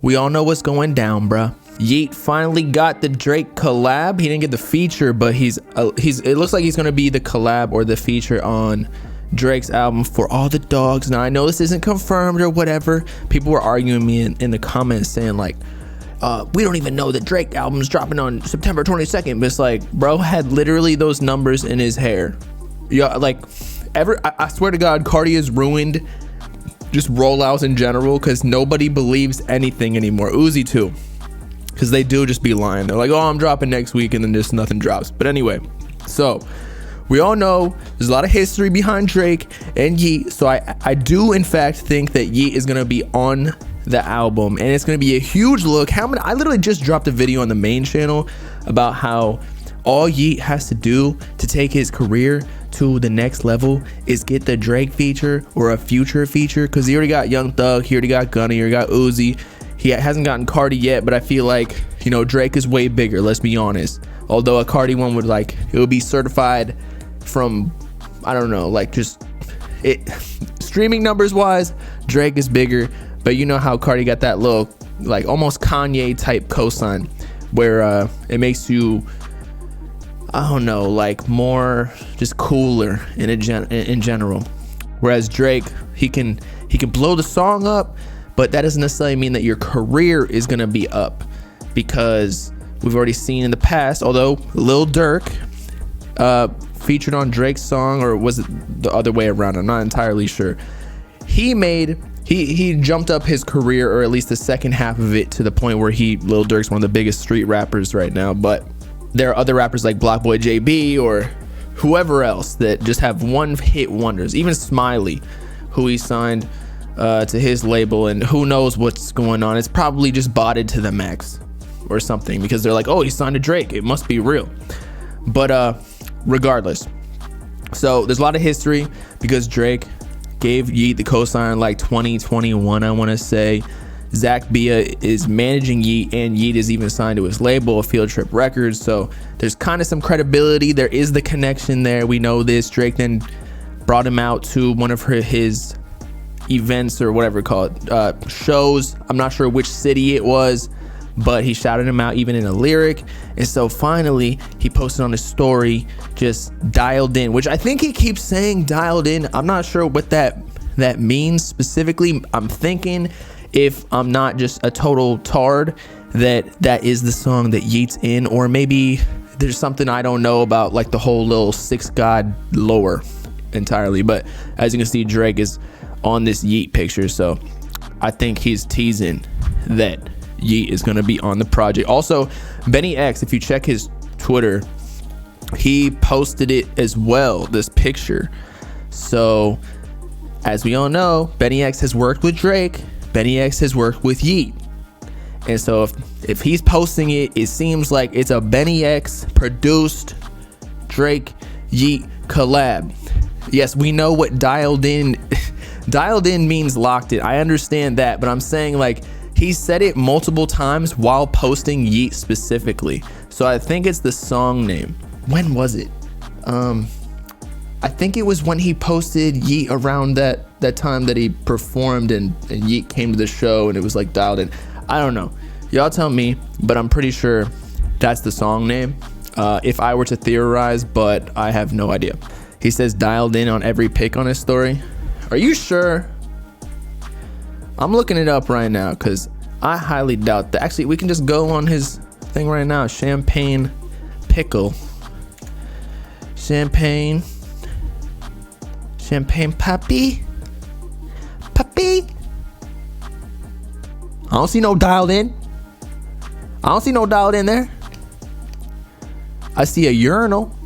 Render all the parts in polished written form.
We all know what's going down, bruh. Yeat finally got the Drake collab. He didn't get the feature, but it looks like he's gonna be the collab or the feature on Drake's album For All the Dogs. Now I know this isn't confirmed or whatever. People were arguing me in the comments saying like, we don't even know the Drake album's dropping on September 22nd. But it's like, bro had literally those numbers in his hair. Yeah, like I swear to God, Cardi has ruined just rollouts in general because nobody believes anything anymore. Uzi too, because they do just be lying. They're like, oh, I'm dropping next week, and then just nothing drops. But anyway, so we all know there's a lot of history behind Drake and Yeat. So I do in fact think that Yeat is gonna be on the album, and it's gonna be a huge look. I literally just dropped a video on the main channel about how all Yeat has to do to take his career to the next level is get the Drake feature or a future feature, because he already got Young Thug, he already got Gunna, he already got Uzi. He hasn't gotten Cardi yet, but I feel like, you know, Drake is way bigger, let's be honest. Although a Cardi one would like, it would be certified from, I don't know, like just it streaming numbers wise, Drake is bigger. But you know how Cardi got that little like almost Kanye type cosign where it makes you, I don't know, like more just cooler in general. Whereas Drake, he can blow the song up, but that doesn't necessarily mean that your career is gonna be up, because we've already seen in the past, although Lil Durk featured on Drake's song, or was it the other way around? I'm not entirely sure. He jumped up his career, or at least the second half of it, to the point where Lil Durk's one of the biggest street rappers right now. But there are other rappers like Blockboy JB or whoever else that just have one hit wonders. Even Smiley, who he signed to his label, and who knows what's going on. It's probably just botted to the max or something, because they're like, oh, he signed to Drake, it must be real. But regardless, so there's a lot of history because Drake gave Yeat the cosign like 2021, I want to say. Zach Bia is managing Yeat, and Yeat is even signed to his label, Field Trip Records. So there's kind of some credibility. There is the connection there. We know this. Drake then brought him out to one of his events, or whatever it's called, shows. I'm not sure which city it was, but he shouted him out even in a lyric. And so finally he posted on his story, just dialed in, which I think he keeps saying dialed in. I'm not sure what that means specifically. I'm thinking, if I'm not just a total tard, that is the song that Yeat's in, or maybe there's something I don't know about, like the whole little six god lore entirely. But as you can see, Drake is on this Yeat picture, so I think he's teasing that Yeat is going to be on the project. Also, Benny X, if you check his Twitter, he posted it as well, this picture. So as we all know, Benny X has worked with Drake, Benny X has worked with Yeat, and so if he's posting it, it seems like it's a Benny X produced Drake Yeat collab. Yes, we know what dialed in means locked in. I understand that, but I'm saying, like, he said it multiple times while posting Yeat specifically. So I think it's the song name. When was it? I think it was when he posted Yeat around that time that he performed, and Yeat came to the show, and it was like dialed in. I don't know. Y'all tell me, but I'm pretty sure that's the song name. If I were to theorize, but I have no idea. He says dialed in on every pic on his story. Are you sure? I'm looking it up right now, because I highly doubt that. Actually, we can just go on his thing right now. Champagne pickle. Champagne puppy. I don't see no dialed in. I don't see no dialed in there. I see a urinal.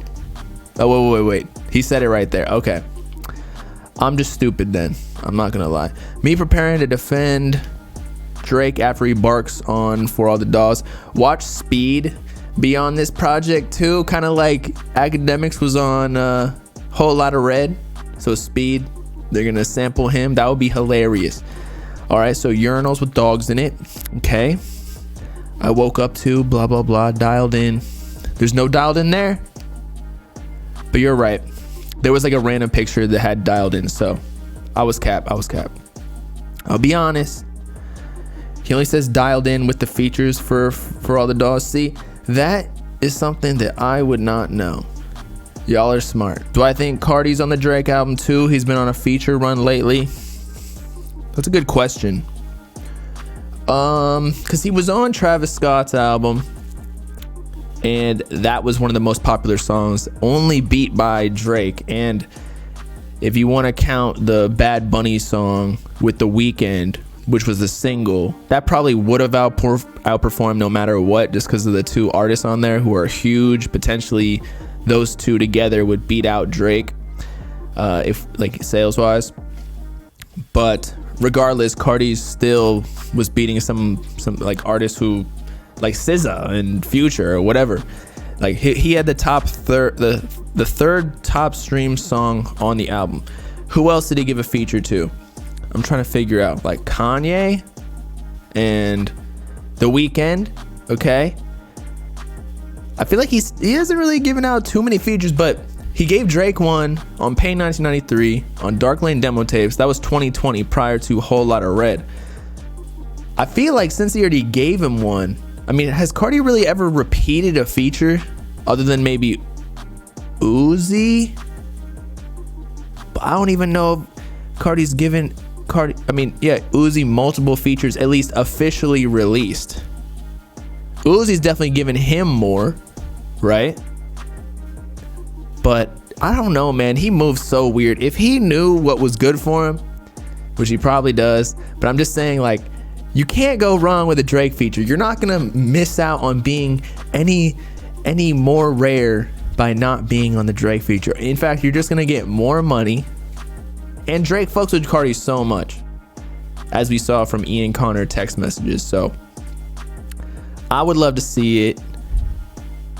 Oh, wait. He said it right there. Okay. I'm just stupid then. I'm not gonna lie. Me preparing to defend Drake after he barks on For All the Dogs. Watch Speed be on this project too. Kind of like Academics was on Whole Lotta Red. So Speed, they're gonna sample him. That would be hilarious. All right, so urinals with dogs in it. Okay. I woke up to blah, blah, blah, dialed in. There's no dialed in there. But you're right. There was like a random picture that had dialed in. So I was cap. I'll be honest. He only says dialed in with the features for all the dolls. See, that is something that I would not know. Y'all are smart. Do I think Cardi's on the Drake album too? He's been on a feature run lately. That's a good question. Because he was on Travis Scott's album, and that was one of the most popular songs, only beat by Drake. And if you want to count the Bad Bunny song with The Weeknd, which was the single, that probably would have outperformed no matter what, just because of the two artists on there who are huge. Potentially those two together would beat out Drake, if like sales wise. But regardless, Cardi still was beating some like artists who, like SZA and Future or whatever. Like he had the third top streamed song on the album. Who else did he give a feature to? I'm trying to figure out. Like Kanye and The Weeknd. Okay, I feel like he hasn't really given out too many features, but he gave Drake one on Pain 1993 on Dark Lane demo tapes. That was 2020, prior to Whole Lotta Red. I feel like since he already gave him one, I mean, has Cardi really ever repeated a feature other than maybe Uzi? But I don't even know if Cardi's given Uzi multiple features, at least officially released. Uzi's definitely given him more, right? But I don't know, man. He moves so weird. If he knew what was good for him, which he probably does, but I'm just saying, like, you can't go wrong with a Drake feature. You're not gonna miss out on being any more rare by not being on the Drake feature. In fact, you're just gonna get more money. And Drake fucks with Cardi so much, as we saw from Ian Connor text messages. So I would love to see it.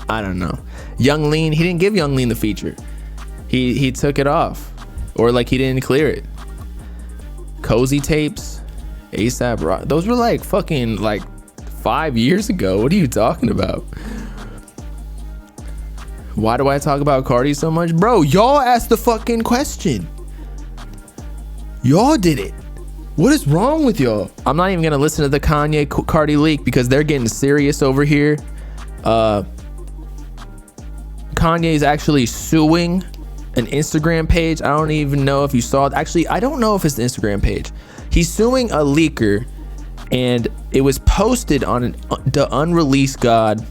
I don't know. Young Lean, he didn't give Young Lean the feature. He took it off, or like he didn't clear it. Cozy Tapes, ASAP Rock, those were like fucking like 5 years ago. What are you talking about? Why do I talk about Cardi so much? Bro, y'all asked the fucking question. Y'all did it. What is wrong with y'all? I'm not even gonna listen to the Kanye Cardi leak because they're getting serious over here. Kanye is actually suing an Instagram page. I don't even know if you saw it. Actually, I don't know if it's the Instagram page. He's suing a leaker, and it was posted on the Unreleased God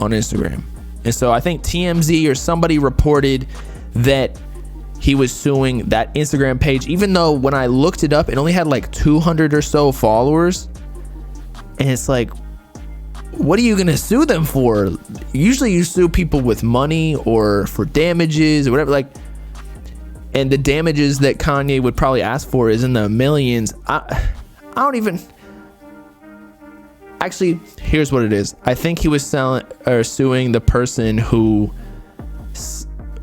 on Instagram. And so I think TMZ or somebody reported that he was suing that Instagram page, even though when I looked it up, it only had like 200 or so followers. And it's like, what are you gonna sue them for? Usually you sue people with money or for damages or whatever, like, and the damages that Kanye would probably ask for is in the millions. I don't even, actually, here's what it is. I think he was suing the person who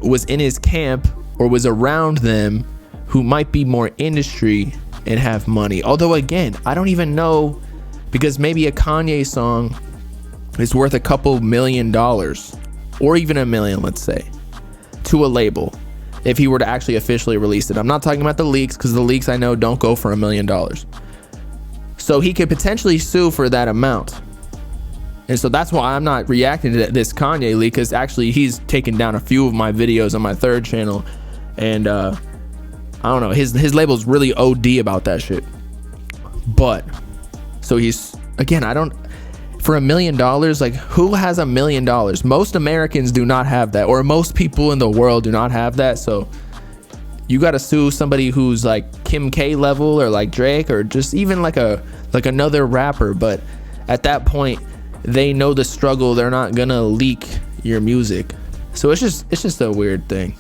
was in his camp or was around them, who might be more industry and have money. Although again, I don't even know, because maybe a Kanye song is worth a couple $1 million, or even $1 million, let's say, to a label, if he were to actually officially release it. I'm not talking about the leaks, because the leaks I know don't go for $1 million. So he could potentially sue for that amount. And so that's why I'm not reacting to this Kanye leak, because actually he's taken down a few of my videos on my third channel. And I don't know, his label's really OD about that shit. But so he's, again, I don't, for $1 million, like, who has $1 million? Most Americans do not have that, or most people in the world do not have that. So you got to sue somebody who's like Kim K level, or like Drake, or just even like another rapper. But at that point, they know the struggle. They're not gonna leak your music. So it's just a weird thing.